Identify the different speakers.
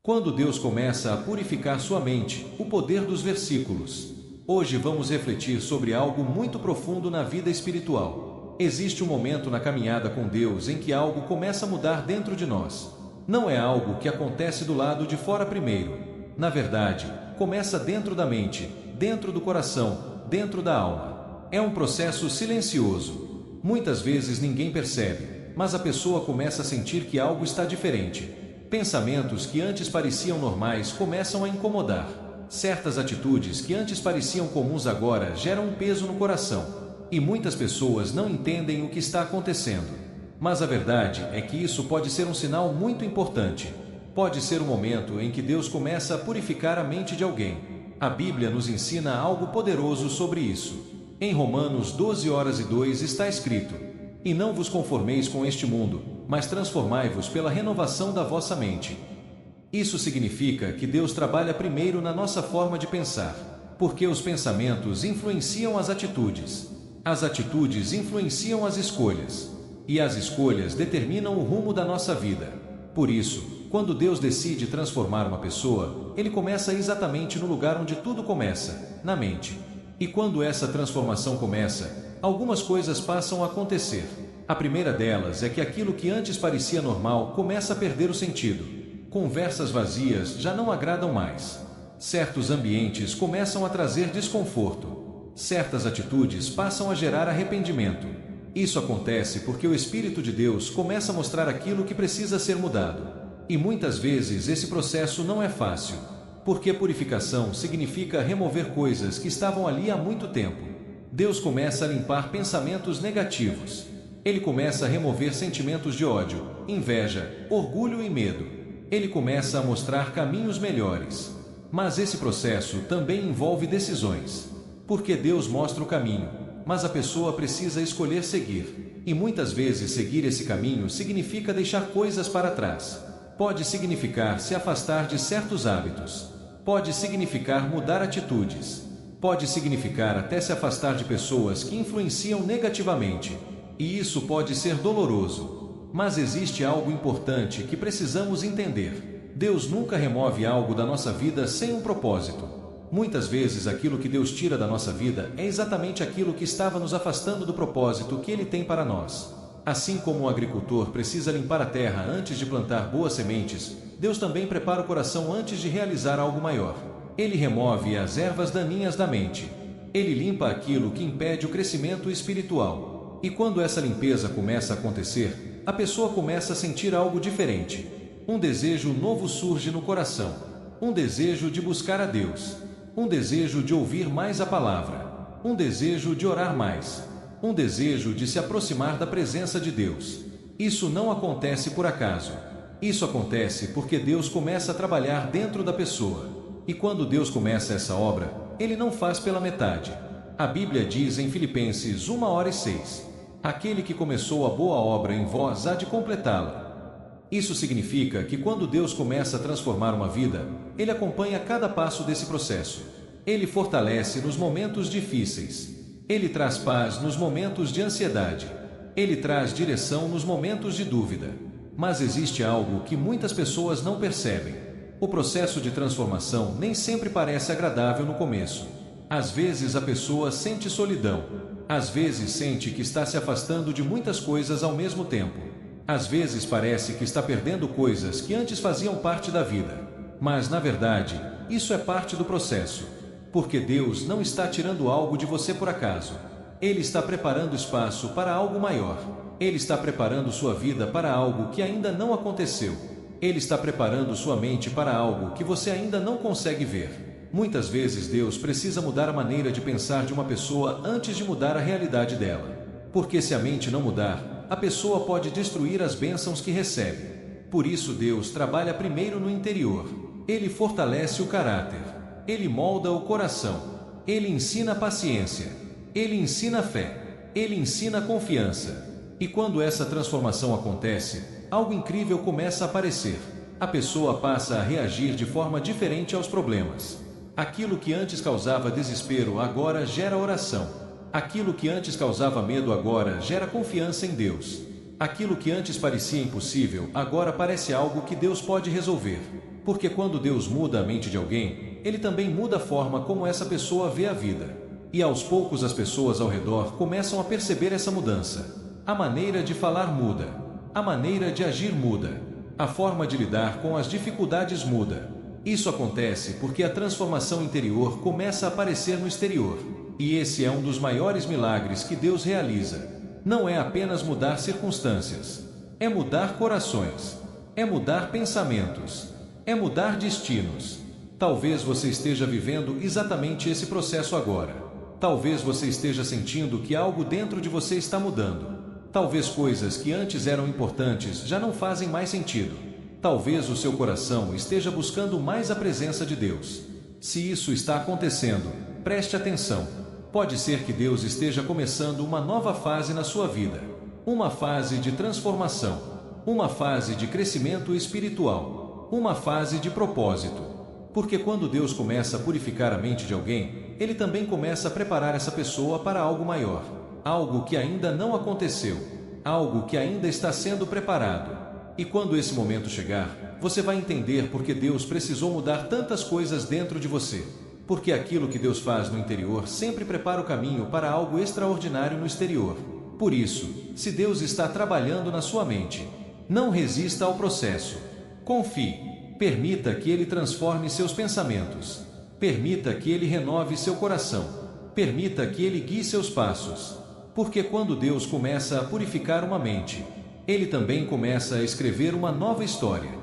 Speaker 1: Quando Deus começa a purificar sua mente, o poder dos versículos. Hoje vamos refletir sobre algo muito profundo na vida espiritual. Existe um momento na caminhada com Deus em que algo começa a mudar dentro de nós. Não é algo que acontece do lado de fora primeiro. Na verdade, começa dentro da mente, dentro do coração, dentro da alma. É um processo silencioso. Muitas vezes ninguém percebe, mas a pessoa começa a sentir que algo está diferente. Pensamentos que antes pareciam normais começam a incomodar. Certas atitudes que antes pareciam comuns agora geram um peso no coração. E muitas pessoas não entendem o que está acontecendo. Mas a verdade é que isso pode ser um sinal muito importante. Pode ser o momento em que Deus começa a purificar a mente de alguém. A Bíblia nos ensina algo poderoso sobre isso. Em Romanos 12:2 está escrito: "E não vos conformeis com este mundo, mas transformai-vos pela renovação da vossa mente." Isso significa que Deus trabalha primeiro na nossa forma de pensar, porque os pensamentos influenciam as atitudes. As atitudes influenciam as escolhas, e as escolhas determinam o rumo da nossa vida. Por isso, quando Deus decide transformar uma pessoa, Ele começa exatamente no lugar onde tudo começa, na mente. E quando essa transformação começa, algumas coisas passam a acontecer. A primeira delas é que aquilo que antes parecia normal começa a perder o sentido. Conversas vazias já não agradam mais. Certos ambientes começam a trazer desconforto. Certas atitudes passam a gerar arrependimento. Isso acontece porque o Espírito de Deus começa a mostrar aquilo que precisa ser mudado. E muitas vezes esse processo não é fácil, porque purificação significa remover coisas que estavam ali há muito tempo. Deus começa a limpar pensamentos negativos. Ele começa a remover sentimentos de ódio, inveja, orgulho e medo. Ele começa a mostrar caminhos melhores. Mas esse processo também envolve decisões. Porque Deus mostra o caminho, mas a pessoa precisa escolher seguir. E muitas vezes seguir esse caminho significa deixar coisas para trás. Pode significar se afastar de certos hábitos. Pode significar mudar atitudes. Pode significar até se afastar de pessoas que influenciam negativamente. E isso pode ser doloroso. Mas existe algo importante que precisamos entender. Deus nunca remove algo da nossa vida sem um propósito. Muitas vezes aquilo que Deus tira da nossa vida é exatamente aquilo que estava nos afastando do propósito que Ele tem para nós. Assim como um agricultor precisa limpar a terra antes de plantar boas sementes, Deus também prepara o coração antes de realizar algo maior. Ele remove as ervas daninhas da mente. Ele limpa aquilo que impede o crescimento espiritual. E quando essa limpeza começa a acontecer, a pessoa começa a sentir algo diferente. Um desejo novo surge no coração. Um desejo de buscar a Deus. Um desejo de ouvir mais a palavra. Um desejo de orar mais. Um desejo de se aproximar da presença de Deus. Isso não acontece por acaso. Isso acontece porque Deus começa a trabalhar dentro da pessoa. E quando Deus começa essa obra, Ele não faz pela metade. A Bíblia diz em Filipenses 1:6: "Aquele que começou a boa obra em vós há de completá-la." Isso significa que quando Deus começa a transformar uma vida, Ele acompanha cada passo desse processo. Ele fortalece nos momentos difíceis. Ele traz paz nos momentos de ansiedade. Ele traz direção nos momentos de dúvida. Mas existe algo que muitas pessoas não percebem. O processo de transformação nem sempre parece agradável no começo. Às vezes a pessoa sente solidão. Às vezes sente que está se afastando de muitas coisas ao mesmo tempo. Às vezes parece que está perdendo coisas que antes faziam parte da vida. Mas, na verdade, isso é parte do processo. Porque Deus não está tirando algo de você por acaso. Ele está preparando espaço para algo maior. Ele está preparando sua vida para algo que ainda não aconteceu. Ele está preparando sua mente para algo que você ainda não consegue ver. Muitas vezes Deus precisa mudar a maneira de pensar de uma pessoa antes de mudar a realidade dela. Porque se a mente não mudar, a pessoa pode destruir as bênçãos que recebe. Por isso Deus trabalha primeiro no interior. Ele fortalece o caráter. Ele molda o coração. Ele ensina paciência. Ele ensina fé. Ele ensina confiança. E quando essa transformação acontece, algo incrível começa a aparecer. A pessoa passa a reagir de forma diferente aos problemas. Aquilo que antes causava desespero agora gera oração. Aquilo que antes causava medo agora gera confiança em Deus. Aquilo que antes parecia impossível agora parece algo que Deus pode resolver. Porque quando Deus muda a mente de alguém, Ele também muda a forma como essa pessoa vê a vida. E aos poucos as pessoas ao redor começam a perceber essa mudança. A maneira de falar muda. A maneira de agir muda. A forma de lidar com as dificuldades muda. Isso acontece porque a transformação interior começa a aparecer no exterior. E esse é um dos maiores milagres que Deus realiza. Não é apenas mudar circunstâncias. É mudar corações. É mudar pensamentos. É mudar destinos. Talvez você esteja vivendo exatamente esse processo agora. Talvez você esteja sentindo que algo dentro de você está mudando. Talvez coisas que antes eram importantes já não fazem mais sentido. Talvez o seu coração esteja buscando mais a presença de Deus. Se isso está acontecendo, preste atenção. Pode ser que Deus esteja começando uma nova fase na sua vida. Uma fase de transformação. Uma fase de crescimento espiritual. Uma fase de propósito. Porque quando Deus começa a purificar a mente de alguém, Ele também começa a preparar essa pessoa para algo maior. Algo que ainda não aconteceu. Algo que ainda está sendo preparado. E quando esse momento chegar, você vai entender por que Deus precisou mudar tantas coisas dentro de você. Porque aquilo que Deus faz no interior sempre prepara o caminho para algo extraordinário no exterior. Por isso, se Deus está trabalhando na sua mente, não resista ao processo. Confie. Permita que Ele transforme seus pensamentos. Permita que Ele renove seu coração. Permita que Ele guie seus passos. Porque quando Deus começa a purificar uma mente, Ele também começa a escrever uma nova história.